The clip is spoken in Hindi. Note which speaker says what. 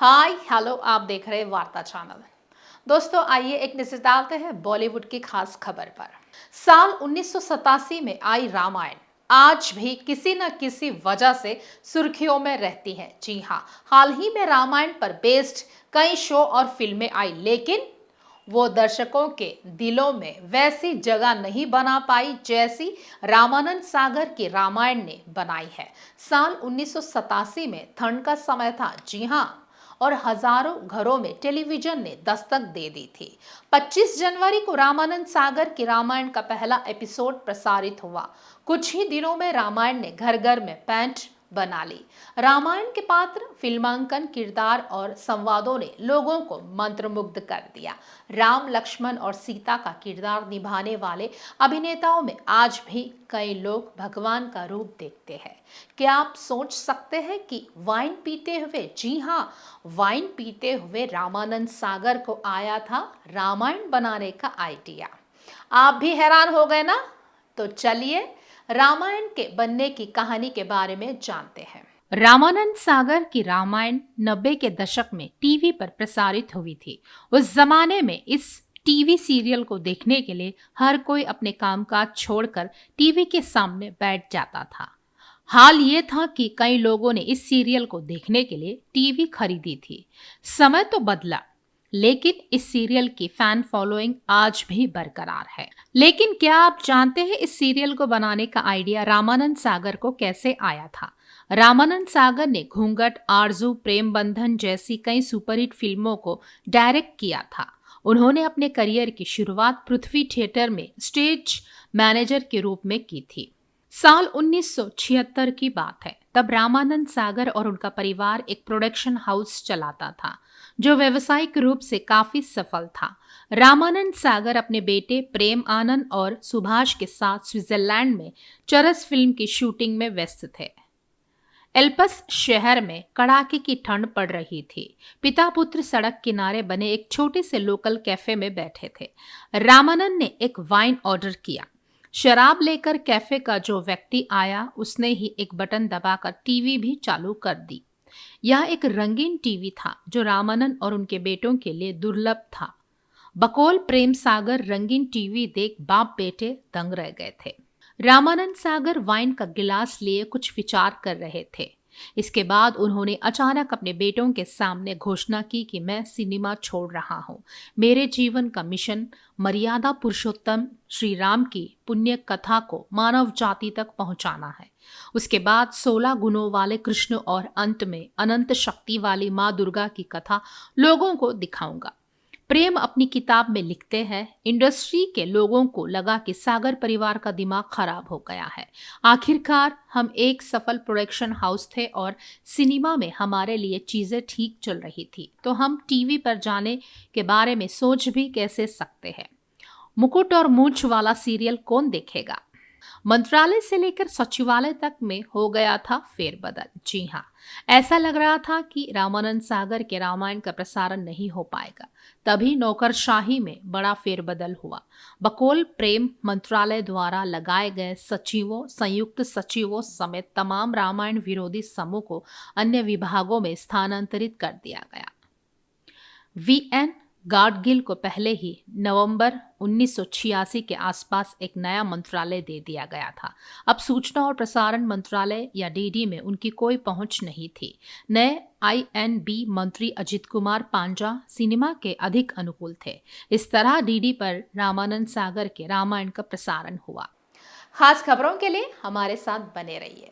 Speaker 1: हाय हेलो, आप देख रहे हैं वार्ता चैनल। दोस्तों, आइए एक नजर डालते हैं बॉलीवुड की खास खबर पर। साल 1987 में आई रामायण आज भी किसी न किसी वजह से सुर्खियों में रहती है। जी हाँ, हाल ही में रामायण पर बेस्ड कई शो और फिल्में आई, लेकिन वो दर्शकों के दिलों में वैसी जगह नहीं बना पाई जैसी रामानंद सागर की रामायण ने बनाई है। साल 1987 में ठंड का समय था, जी हाँ, और हजारों घरों में टेलीविजन ने दस्तक दे दी थी। 25 जनवरी को रामानंद सागर की रामायण का पहला एपिसोड प्रसारित हुआ। कुछ ही दिनों में रामायण ने घर घर में पैंट बना ली। रामायण के पात्र, फिल्मांकन, किरदार और संवादों ने लोगों को मंत्रमुग्ध कर दिया। राम, लक्ष्मण और सीता का किरदार निभाने वाले अभिनेताओं में आज भी कई लोग भगवान का रूप देखते हैं। क्या आप सोच सकते हैं कि वाइन पीते हुए, जी हाँ, वाइन पीते हुए रामानंद सागर को आया था रामायण बनाने का आइडिया। आप भी हैरान हो गए ना? तो चलिए रामायण के बनने की कहानी के बारे में जानते हैं। रामानंद सागर की रामायण 90 के दशक में टीवी पर प्रसारित हुई थी। उस जमाने में इस टीवी सीरियल को देखने के लिए हर कोई अपने कामकाज छोड़कर टीवी के सामने बैठ जाता था। हाल ये था कि कई लोगों ने इस सीरियल को देखने के लिए टीवी खरीदी थी। समय तो बदला, लेकिन इस सीरियल की फैन फॉलोइंग आज भी बरकरार है। लेकिन क्या आप जानते हैं इस सीरियल को बनाने का आइडिया रामानंद सागर को कैसे आया था? रामानंद सागर ने घूंघट, आरजू, प्रेम बंधन जैसी कई सुपरहिट फिल्मों को डायरेक्ट किया था। उन्होंने अपने करियर की शुरुआत पृथ्वी थिएटर में स्टेज मैनेजर के रूप में की थी। साल 1976 की बात है। तब रामानंद सागर और उनका परिवार एक प्रोडक्शन हाउस चलाता था, जो व्यावसायिक रूप से काफी सफल था। रामानंद सागर अपने बेटे प्रेम आनंद और सुभाष के साथ स्विट्जरलैंड में चरस फिल्म की शूटिंग में व्यस्त थे। एल्पस शहर में कड़ाके की ठंड पड़ रही थी। पिता पुत्र सड़क किनारे बने एक छोटे से लोकल कैफे में बैठे थे। रामानंद ने एक वाइन ऑर्डर किया। शराब लेकर कैफे का जो व्यक्ति आया, उसने ही एक बटन दबाकर टीवी भी चालू कर दी। यह एक रंगीन टीवी था जो रामानंद और उनके बेटों के लिए दुर्लभ था। बकौल प्रेम सागर रंगीन टीवी देख बाप बेटे दंग रह गए थे। रामानंद सागर वाइन का गिलास लिए कुछ विचार कर रहे थे। इसके बाद उन्होंने अचानक अपने बेटों के सामने घोषणा की कि मैं सिनेमा छोड़ रहा हूँ। मेरे जीवन का मिशन मर्यादा पुरुषोत्तम श्री राम की पुण्य कथा को मानव जाति तक पहुंचाना है। उसके बाद 16 गुणों वाले कृष्ण और अंत में अनंत शक्ति वाली माँ दुर्गा की कथा लोगों को दिखाऊंगा। प्रेम अपनी किताब में लिखते हैं, इंडस्ट्री के लोगों को लगा कि सागर परिवार का दिमाग खराब हो गया है। आखिरकार हम एक सफल प्रोडक्शन हाउस थे और सिनेमा में हमारे लिए चीजें ठीक चल रही थी, तो हम टीवी पर जाने के बारे में सोच भी कैसे सकते हैं। मुकुट और मूंछ वाला सीरियल कौन देखेगा? मंत्रालय से लेकर सचिवालय तक में हो गया था फेरबदल। जी हाँ, ऐसा लग रहा था कि रामानंद सागर के रामायण का प्रसारण नहीं हो पाएगा। तभी नौकरशाही में बड़ा फेरबदल हुआ। बकौल प्रेम मंत्रालय द्वारा लगाए गए सचिवों, संयुक्त सचिवों समेत तमाम रामायण विरोधी समूह को अन्य विभागों में स्थानांतरित कर दिया गया। वीएन गाडगिल को पहले ही नवंबर 1986 के आसपास एक नया मंत्रालय दे दिया गया था। अब सूचना और प्रसारण मंत्रालय या डीडी में उनकी कोई पहुंच नहीं थी। नए आईएनबी मंत्री अजित कुमार पांजा सिनेमा के अधिक अनुकूल थे। इस तरह डीडी पर रामानंद सागर के रामायण का प्रसारण हुआ। खास खबरों के लिए हमारे साथ बने रहिए।